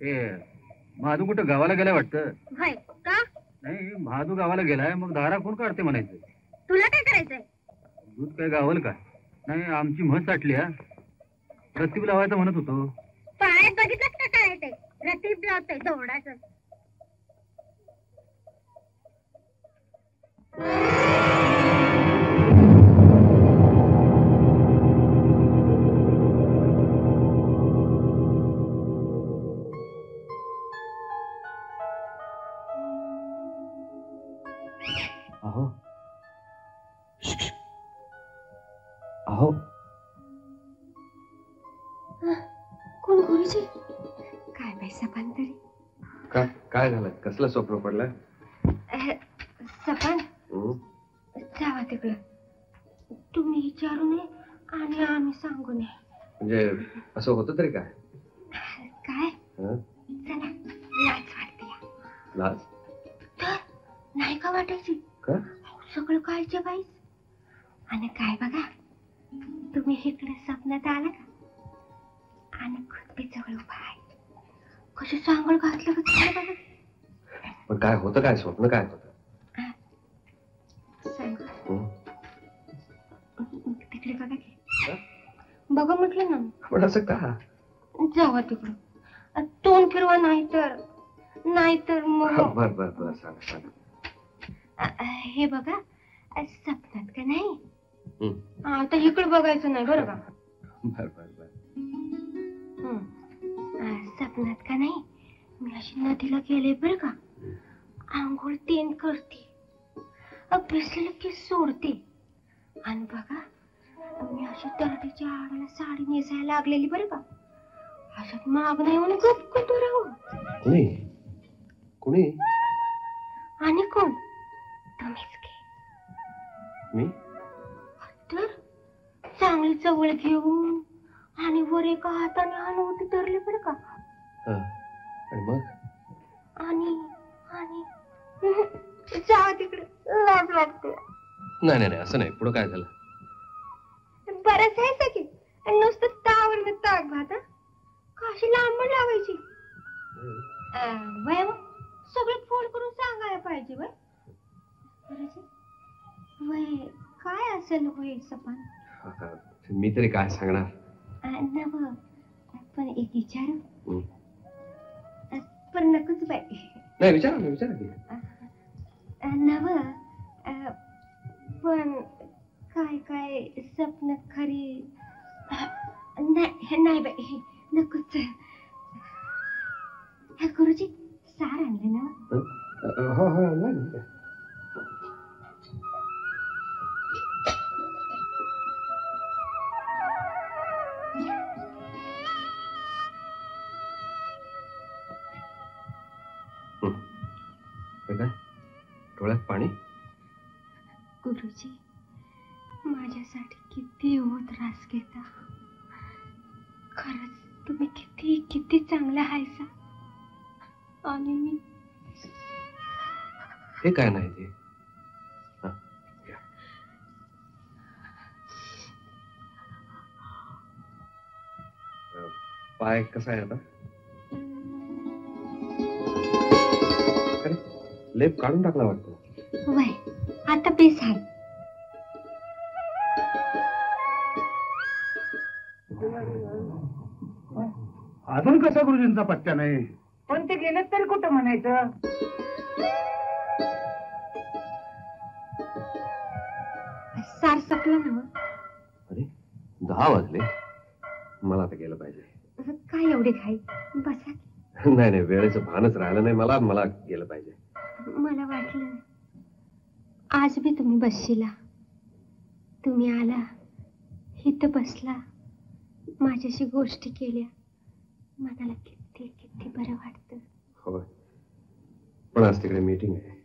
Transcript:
महादू कुठं गावाला गेलाय वाटतं. होय का? नाही, महादू गावाला गेलाय, मग दारा कोण काढते म्हणायचं. तुला काय करायचंय? दूध काय गावल का? नाही, आमची म्हस साठली. रतीब लावायचं म्हणत होतो. पायात बघितलंच का काय ते रतीब लावतोय दोडाचं. अहो अहो कोण गुरुजी? काय पैसा पण तरी काय झालं? कसलं स्वप्न पडलं? सपान जावा तिकडं. तुम्ही विचारू नये आणि आम्ही सांगू नये. म्हणजे असं होतं तरी काय? काय चला, लाज वाटते. लाज तर नाही का वाटायची? का? सगळं कायच्या बाईच. आणि काय बघा, तुम्ही इकडे स्वप्नात आला का आणि खुद जवळ उभा आहे. कसं सांगळ घातलं का बघा. पण काय होतं? काय स्वप्न काय होतं? तिकडे बघा की. बघा म्हटलं ना. पण असं का? जावा तिकडं. तोंड फिरवा, नाहीतर मग. बर बर बर, सांगा. हे बघा, स्वप्नात का नाही. आता इकडे बघायचं नाही बरं का. बर बर बर. स्वप्नात का नाही, मी अशी नदीला गेले बरं का. आंघोळ तीन करते, भिजलेलं की सोडते. आणि बघा, मी अशी दरडीच्या आडाला साडी नेसायला लागलेली बरं का. अशात मागणं येऊन गप्प राहू. कुणी? आणि कोण? तुम्हीच की. मी? तर चांगली जवळ घेऊन आणि वर एका हाताने हलवती धरली बरं का. आणि मग? आणि जा तिकडे, लाज वाटते. नाही असं नाही. पुढं काय झालं? बरंच आहे की. नुसतं तावर ताक भात. काशी लांबण लावायची. वय सगळं फोन करून सांगायला पाहिजे. वय काय असेल होय सपान? मी तरी काय सांगणार. नव पण एक विचारू. पण नकोच बाई. नाही, विचारा की. नव पण काय स्वप्न खरी नाही बाई, नकोच. गुरुजी, सार आणलं ना? हो नाही. काय डोळ्यात पाणी? गुरुजी, माझ्यासाठी किती त्रास घेता. खरंच तुम्ही किती चांगला हायसा. आणि मी हे काय नाही ते. पाय कसा आहे आता? लेप काढून टाकला वाटतं. वय आता बेस आहे. अजून कसा गुरुजींचा पत्त्या नाही. पण ते गेलं तरी कुठं म्हणायचं. सार सपलं ना. अरे 10 वाजले. मला आता गेलं पाहिजे. काय एवढे घाई? बसा. नाही वेळेचं भानच राहिलं नाही. मला गेलं पाहिजे. मला वाटलं आज बी तुम्ही बसशीला. तुम्ही आला, इथं बसला, माझ्याशी गोष्टी केल्या. मनाला किती बरं वाटतं. हो, पण आज तिकडे मीटिंग आहे.